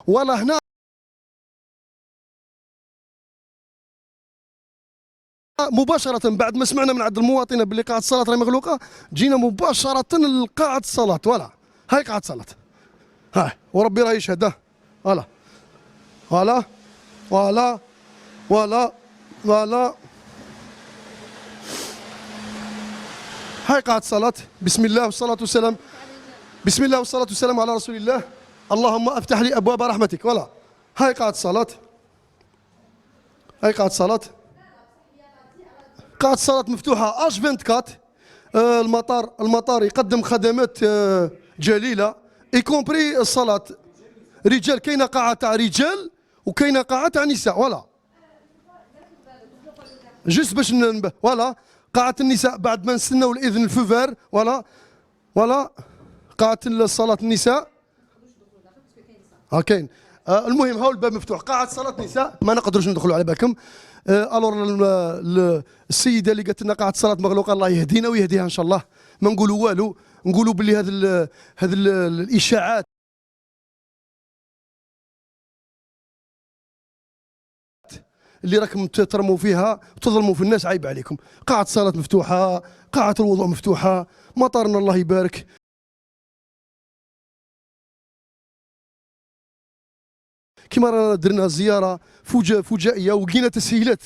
ولا هنا مباشرة بعد ما سمعنا من عند المواطنين باللي قاعة الصلاة راهي مغلوقة، جينا مباشرة لقاعة الصلاة. فوالا هاي قاعة الصلاة، هاي وربي راه يشهد. فوالا فوالا فوالا فوالا فوالا هاي قاعة الصلاة. بسم الله والصلاة والسلام، بسم الله والصلاة والسلام على رسول الله. اللهم افتح لي أبواب رحمتك. فوالا هاي قاعة الصلاة، هاي قاعة الصلاة. قاعة الصلاة مفتوحة اش 24. المطار يقدم خدمات جليلة ايكومبري الصلاة. رجال، كاينة قاعة تاع رجال وكاينة قاعة تاع نساء. فوالا جست باش فوالا قاعة النساء بعد ما نستناو الإذن الفوفير. فوالا قاعة الصلاة النساء كاين. المهم هاو الباب مفتوح. قاعة صلاة نساء ما نقدروش ندخلوا على بالكم. الور السيده اللي قالت لنا قاعه الصلاه مغلوقه الله يهدينا ويهديها ان شاء الله. ما نقولوا والو، نقولوا باللي هذه الاشاعات اللي راكم ترموا فيها وتظلموا في الناس عيب عليكم. قاعه الصلاه مفتوحه، قاعه الوضوء مفتوحه، مطارنا الله يبارك. كما رانا درنا زياره فجائيه ولقينا تسهيلات